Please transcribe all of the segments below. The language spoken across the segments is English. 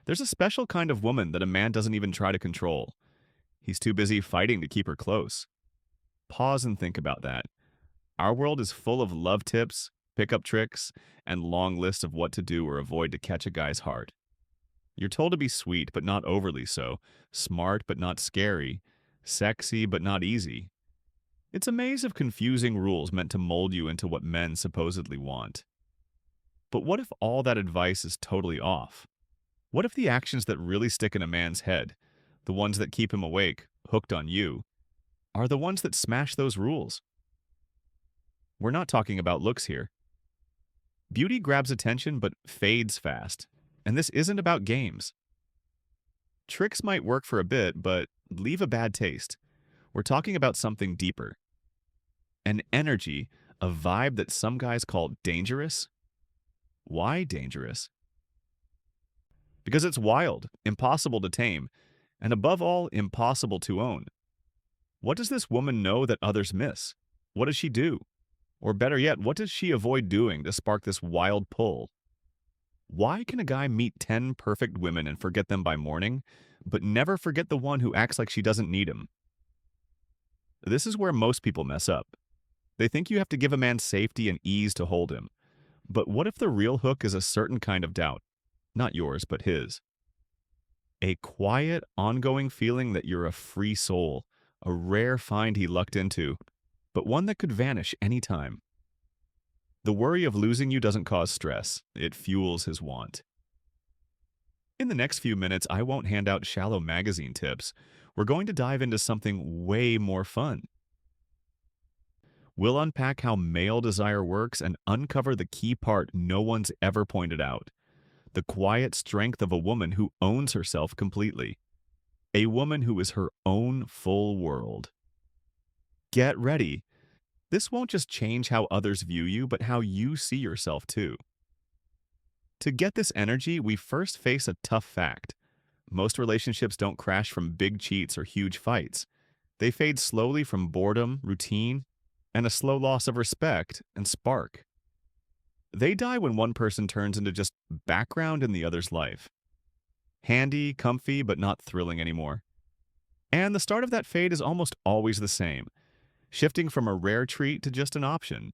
There's a special kind of woman that a man doesn't even try to control. He's too busy fighting to keep her close. Pause and think about that. Our world is full of love tips, pickup tricks, and long lists of what to do or avoid to catch a guy's heart. You're told to be sweet, but not overly so, smart, but not scary, sexy, but not easy. It's a maze of confusing rules meant to mold you into what men supposedly want. But what if all that advice is totally off? What if the actions that really stick in a man's head, the ones that keep him awake, hooked on you, are the ones that smash those rules? We're not talking about looks here. Beauty grabs attention but fades fast, and this isn't about games. Tricks might work for a bit, but leave a bad taste. We're talking about something deeper. An energy, a vibe that some guys call dangerous. Why dangerous? Because it's wild, impossible to tame, and above all, impossible to own. What does this woman know that others miss? What does she do? Or better yet, what does she avoid doing to spark this wild pull? Why can a guy meet 10 perfect women and forget them by morning, but never forget the one who acts like she doesn't need him? This is where most people mess up. They think you have to give a man safety and ease to hold him. But what if the real hook is a certain kind of doubt? Not yours, but his. A quiet, ongoing feeling that you're a free soul, a rare find he lucked into, but one that could vanish anytime. The worry of losing you doesn't cause stress, it fuels his want. In the next few minutes, I won't hand out shallow magazine tips. We're going to dive into something way more fun. We'll unpack how male desire works and uncover the key part no one's ever pointed out: the quiet strength of a woman who owns herself completely. A woman who is her own full world. Get ready. This won't just change how others view you, but how you see yourself too. To get this energy, we first face a tough fact. Most relationships don't crash from big cheats or huge fights. They fade slowly from boredom, routine, and a slow loss of respect and spark. They die when one person turns into just background in the other's life. Handy, comfy, but not thrilling anymore. And the start of that fade is almost always the same, shifting from a rare treat to just an option.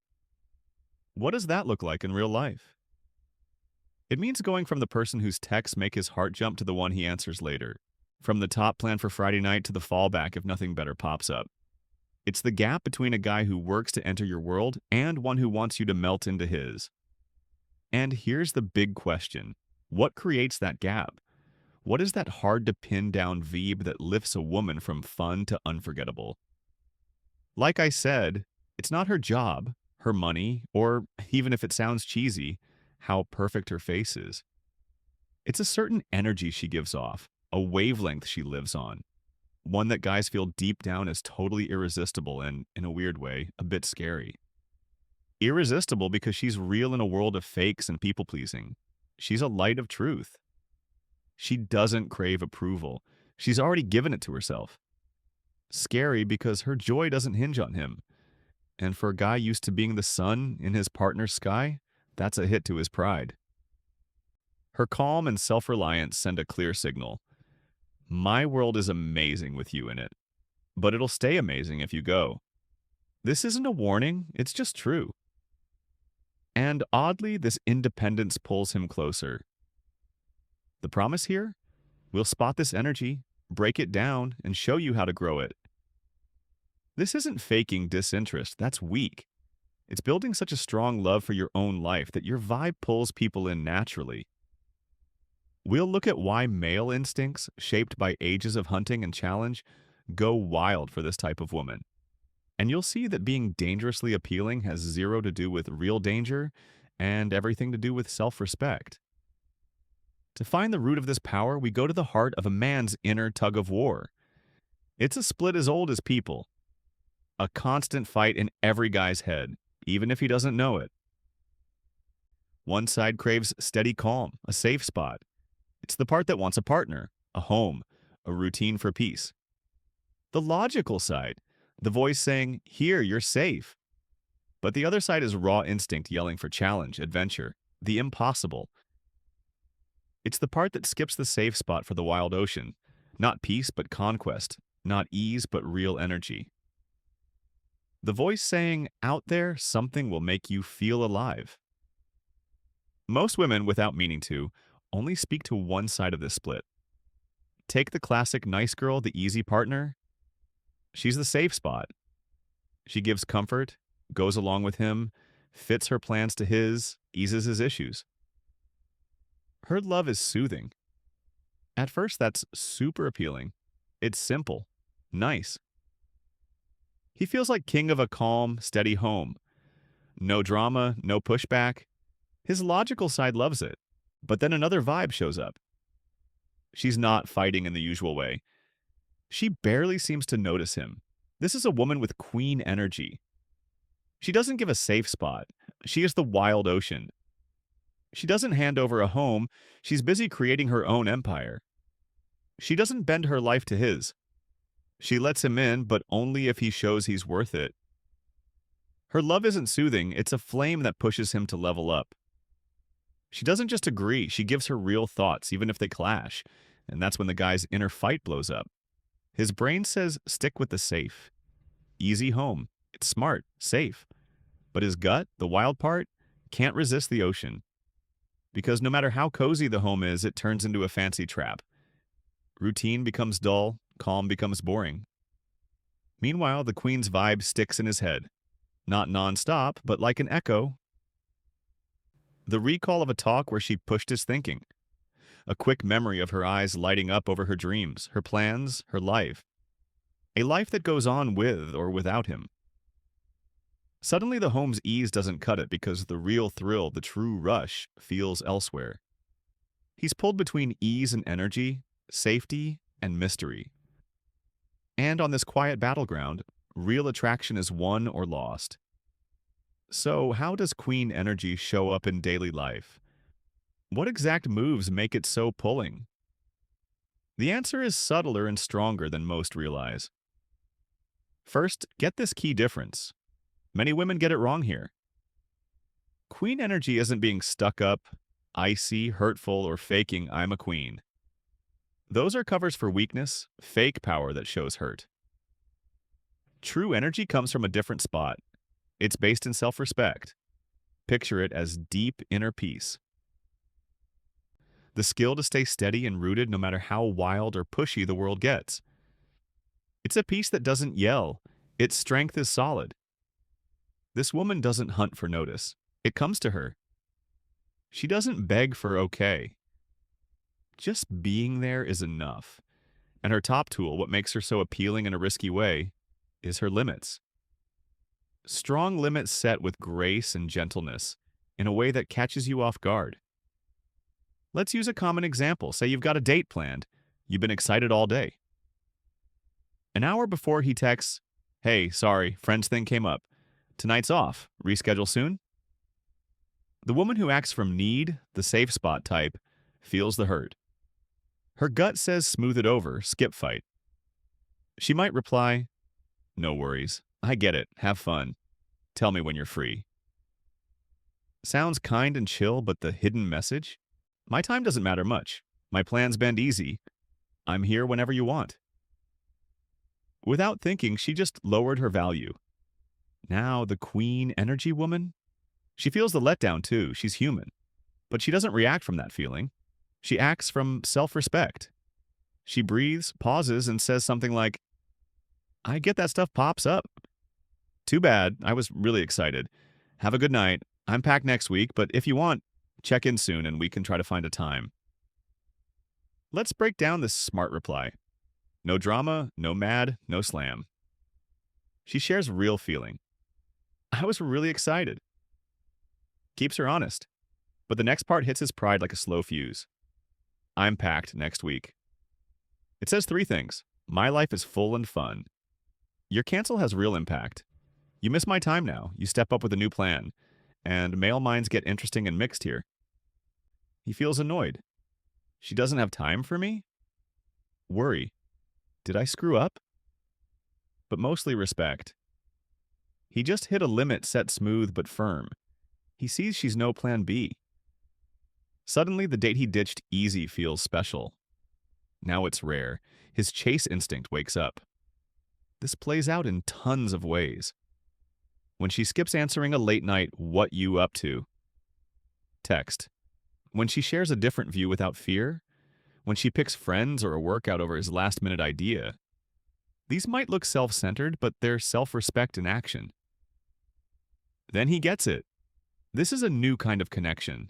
What does that look like in real life? It means going from the person whose texts make his heart jump to the one he answers later, from the top plan for Friday night to the fallback if nothing better pops up. It's the gap between a guy who works to enter your world and one who wants you to melt into his. And here's the big question. What creates that gap? What is that hard-to-pin-down vibe that lifts a woman from fun to unforgettable? Like I said, it's not her job, her money, or, even if it sounds cheesy, how perfect her face is. It's a certain energy she gives off, a wavelength she lives on, one that guys feel deep down is totally irresistible and, in a weird way, a bit scary. Irresistible because she's real in a world of fakes and people-pleasing. She's a light of truth. She doesn't crave approval. She's already given it to herself. Scary because her joy doesn't hinge on him. And for a guy used to being the sun in his partner's sky, that's a hit to his pride. Her calm and self-reliance send a clear signal. My world is amazing with you in it, but it'll stay amazing if you go. This isn't a warning, it's just true. And oddly, this independence pulls him closer. The promise here? We'll spot this energy, break it down, and show you how to grow it. This isn't faking disinterest, that's weak. It's building such a strong love for your own life that your vibe pulls people in naturally. We'll look at why male instincts, shaped by ages of hunting and challenge, go wild for this type of woman. And you'll see that being dangerously appealing has zero to do with real danger and everything to do with self-respect. To find the root of this power, we go to the heart of a man's inner tug-of-war. It's a split as old as people. A constant fight in every guy's head, even if he doesn't know it. One side craves steady calm, a safe spot. It's the part that wants a partner, a home, a routine for peace. The logical side, the voice saying, "Here, you're safe." But the other side is raw instinct yelling for challenge, adventure, the impossible. It's the part that skips the safe spot for the wild ocean. Not peace, but conquest. Not ease, but real energy. The voice saying, out there, something will make you feel alive. Most women, without meaning to, only speak to one side of this split. Take the classic nice girl, the easy partner. She's the safe spot. She gives comfort, goes along with him, fits her plans to his, eases his issues. Her love is soothing. At first, that's super appealing. It's simple, nice. He feels like king of a calm, steady home. No drama, no pushback. His logical side loves it. But then another vibe shows up. She's not fighting in the usual way. She barely seems to notice him. This is a woman with queen energy. She doesn't give a safe spot. She is the wild ocean. She doesn't hand over a home. She's busy creating her own empire. She doesn't bend her life to his. She lets him in, but only if he shows he's worth it. Her love isn't soothing. It's a flame that pushes him to level up. She doesn't just agree. She gives her real thoughts, even if they clash. And that's when the guy's inner fight blows up. His brain says, stick with the safe. Easy home. It's smart, safe. But his gut, the wild part, can't resist the ocean. Because no matter how cozy the home is, it turns into a fancy trap. Routine becomes dull, calm becomes boring. Meanwhile, the queen's vibe sticks in his head. Not non-stop, but like an echo. The recall of a talk where she pushed his thinking. A quick memory of her eyes lighting up over her dreams, her plans, her life. A life that goes on with or without him. Suddenly the home's ease doesn't cut it because the real thrill, the true rush, feels elsewhere. He's pulled between ease and energy, safety and mystery. And on this quiet battleground, real attraction is won or lost. So how does queen energy show up in daily life? What exact moves make it so pulling? The answer is subtler and stronger than most realize. First, get this key difference. Many women get it wrong here. Queen energy isn't being stuck up, icy, hurtful, or faking I'm a queen. Those are covers for weakness, fake power that shows hurt. True energy comes from a different spot. It's based in self-respect. Picture it as deep inner peace. The skill to stay steady and rooted no matter how wild or pushy the world gets. It's a peace that doesn't yell. Its strength is solid. This woman doesn't hunt for notice. It comes to her. She doesn't beg for okay. Just being there is enough. And her top tool, what makes her so appealing in a risky way, is her limits. Strong limits set with grace and gentleness, in a way that catches you off guard. Let's use a common example. Say you've got a date planned. You've been excited all day. An hour before he texts, hey, sorry, friend's thing came up. Tonight's off. Reschedule soon? The woman who acts from need, the safe spot type, feels the hurt. Her gut says smooth it over, skip fight. She might reply, no worries. I get it. Have fun. Tell me when you're free. Sounds kind and chill, but the hidden message? My time doesn't matter much. My plans bend easy. I'm here whenever you want. Without thinking, she just lowered her value. Now, the queen energy woman? She feels the letdown too. She's human. But she doesn't react from that feeling. She acts from self-respect. She breathes, pauses, and says something like, I get that stuff pops up. Too bad. I was really excited. Have a good night. I'm packed next week, but if you want, check in soon and we can try to find a time. Let's break down this smart reply. No drama, no mad, no slam. She shares real feeling. I was really excited. Keeps her honest. But the next part hits his pride like a slow fuse. I'm packed next week. It says 3 things. My life is full and fun. Your cancel has real impact. You miss my time now. You step up with a new plan. And male minds get interesting and mixed here. He feels annoyed. She doesn't have time for me? Worry. Did I screw up? But mostly respect. He just hit a limit set smooth but firm. He sees she's no plan B. Suddenly, the date he ditched easy feels special. Now it's rare. His chase instinct wakes up. This plays out in tons of ways. When she skips answering a late night, "What you up to?" text. When she shares a different view without fear. When she picks friends or a workout over his last-minute idea. These might look self-centered, but they're self-respect in action. Then he gets it. This is a new kind of connection.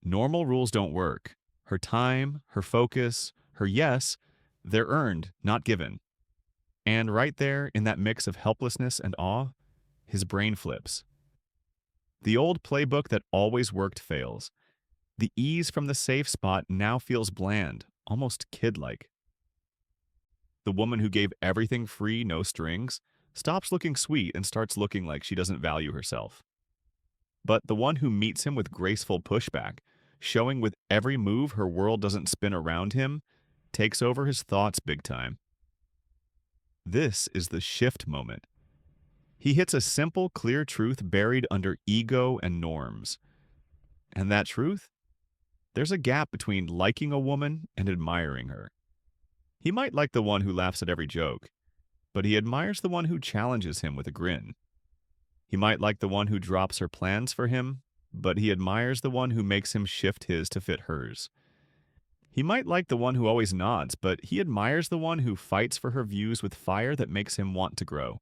Normal rules don't work. Her time, her focus, her yes, they're earned, not given. And right there, in that mix of helplessness and awe, his brain flips. The old playbook that always worked fails. The ease from the safe spot now feels bland, almost kid-like. The woman who gave everything free, no strings, stops looking sweet and starts looking like she doesn't value herself. But the one who meets him with graceful pushback, showing with every move her world doesn't spin around him, takes over his thoughts big time. This is the shift moment. He hits a simple, clear truth buried under ego and norms. And that truth? There's a gap between liking a woman and admiring her. He might like the one who laughs at every joke, but he admires the one who challenges him with a grin. He might like the one who drops her plans for him, but he admires the one who makes him shift his to fit hers. He might like the one who always nods, but he admires the one who fights for her views with fire that makes him want to grow.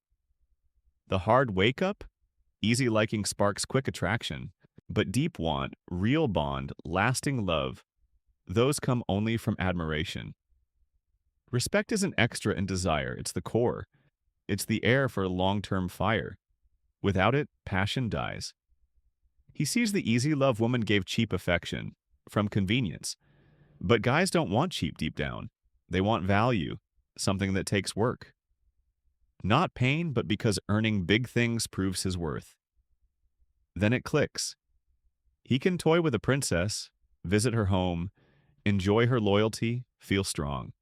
The hard wake-up? Easy liking sparks quick attraction, but deep want, real bond, lasting love, those come only from admiration. Respect isn't extra in desire, it's the core. It's the air for long-term fire. Without it, passion dies. He sees the easy love woman gave cheap affection, from convenience. But guys don't want cheap deep down. They want value, something that takes work. Not pain, but because earning big things proves his worth. Then it clicks. He can toy with a princess, visit her home, enjoy her loyalty, feel strong.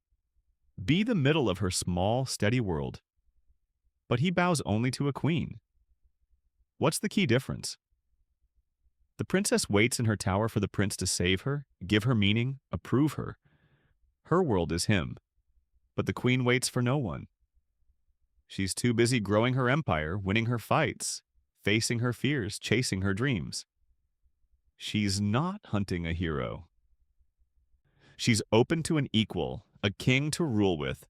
Be the middle of her small, steady world. But he bows only to a queen. What's the key difference? The princess waits in her tower for the prince to save her, give her meaning, approve her. Her world is him. But the queen waits for no one. She's too busy growing her empire, winning her fights, facing her fears, chasing her dreams. She's not hunting a hero. She's open to an equal, a king to rule with.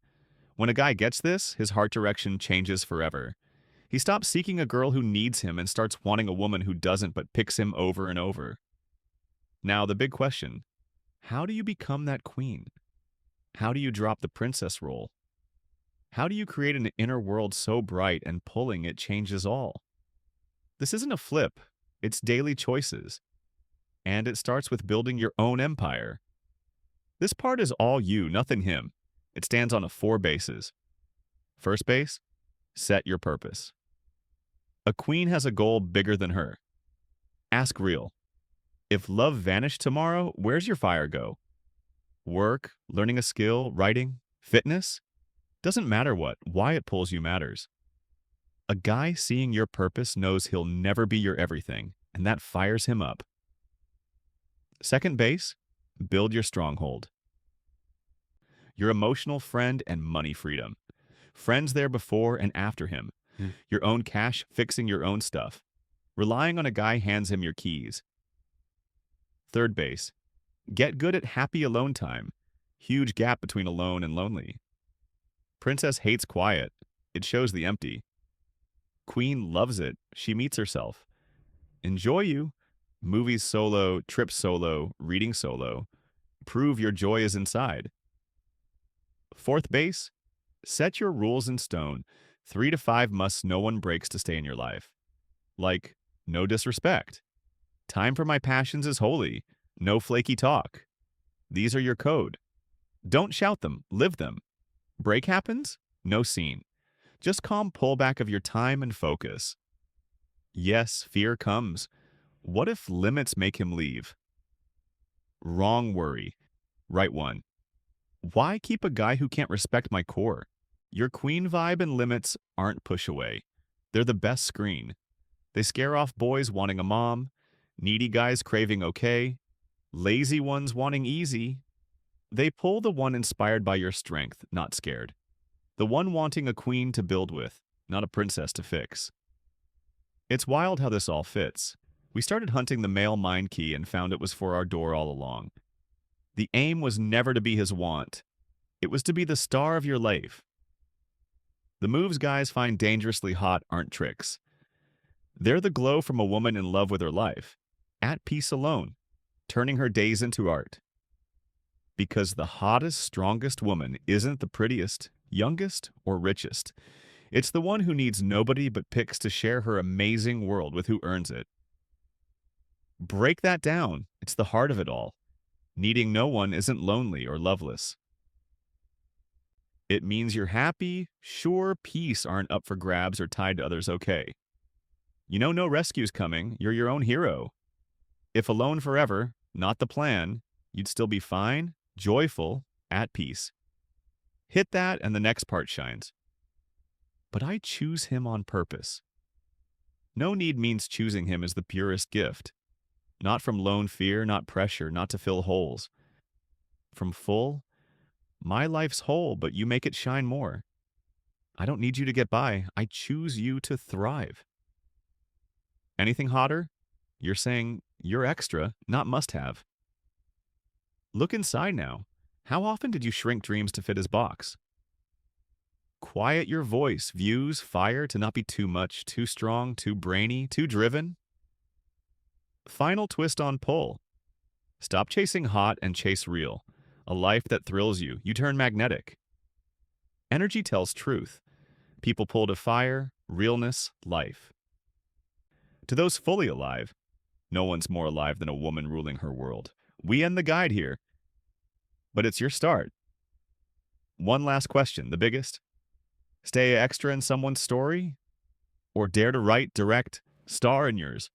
When a guy gets this, his heart direction changes forever. He stops seeking a girl who needs him and starts wanting a woman who doesn't but picks him over and over. Now, the big question, how do you become that queen? How do you drop the princess role? How do you create an inner world so bright and pulling it changes all? This isn't a flip, it's daily choices. And it starts with building your own empire. This part is all you, nothing him. It stands on 4 bases. First base, set your purpose. A queen has a goal bigger than her. Ask real. If love vanished tomorrow, where's your fire go? Work, learning a skill, writing, fitness? Doesn't matter what, why it pulls you matters. A guy seeing your purpose knows he'll never be your everything, and that fires him up. Second base, build your stronghold. Your emotional friend and money freedom. Friends there before and after him. Your own cash, fixing your own stuff. Relying on a guy hands him your keys. Third base, get good at happy alone time. Huge gap between alone and lonely. Princess hates quiet. It shows the empty. Queen loves it. She meets herself. Enjoy you. Movies solo, trips solo, reading solo. Prove your joy is inside. Fourth base, set your rules in stone. 3 to 5 musts no one breaks to stay in your life. Like, no disrespect. Time for my passions is holy. No flaky talk. These are your code. Don't shout them, live them. Break happens? No scene. Just calm pullback of your time and focus. Yes, fear comes. What if limits make him leave? Wrong worry. Right one. Why keep a guy who can't respect my core? Your queen vibe and limits aren't push away. They're the best screen. They scare off boys wanting a mom, needy guys craving okay, Lazy ones wanting easy, they pull the one inspired by your strength, not scared. The one wanting a queen to build with, not a princess to fix. It's wild how this all fits. We started hunting the male mind key and found it was for our door all along. The aim was never to be his want. It was to be the star of your life. The moves guys find dangerously hot aren't tricks. They're the glow from a woman in love with her life, at peace alone, turning her days into art. Because the hottest, strongest woman isn't the prettiest, youngest, or richest. It's the one who needs nobody but picks to share her amazing world with who earns it. Break that down. It's the heart of it all. Needing no one isn't lonely or loveless. It means you're happy, sure, peace aren't up for grabs or tied to others okay. You know no rescue's coming, you're your own hero. If alone forever, not the plan, you'd still be fine, joyful, at peace. Hit that and the next part shines. But I choose him on purpose. No need means choosing him as the purest gift. Not from lone fear, not pressure, not to fill holes. From full, my life's whole, but you make it shine more. I don't need you to get by, I choose you to thrive. Anything hotter? You're saying you're extra, not must-have. Look inside now. How often did you shrink dreams to fit his box? Quiet your voice, views, fire to not be too much, too strong, too brainy, too driven. Final twist on pull. Stop chasing hot and chase real. A life that thrills you. You turn magnetic. Energy tells truth. People pull to fire, realness, life. To those fully alive, no one's more alive than a woman ruling her world. We end the guide here. But it's your start. One last question, the biggest. Stay extra in someone's story? Or dare to write, direct, star in yours?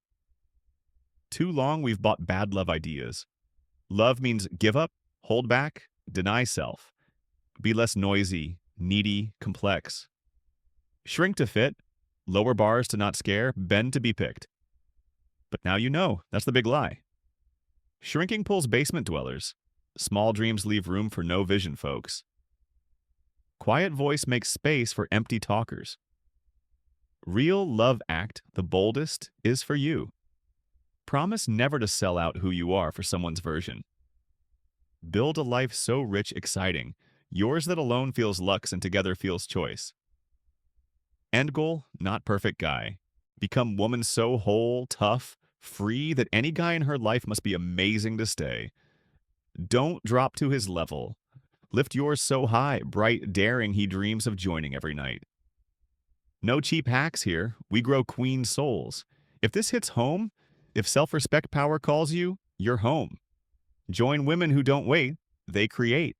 Too long we've bought bad love ideas. Love means give up, hold back, deny self. Be less noisy, needy, complex. Shrink to fit, lower bars to not scare, bend to be picked. But now you know, that's the big lie. Shrinking pulls basement dwellers. Small dreams leave room for no vision folks. Quiet voice makes space for empty talkers. Real love act, the boldest, is for you. Promise never to sell out who you are for someone's version. Build a life so rich, exciting, yours that alone feels luxe and together feels choice. End goal, not perfect guy. Become woman so whole, tough, free that any guy in her life must be amazing to stay. Don't drop to his level. Lift yours so high, bright, daring he dreams of joining every night. No cheap hacks here, we grow queen souls. If this hits home, if self-respect power calls you, you're home. Join women who don't wait, they create.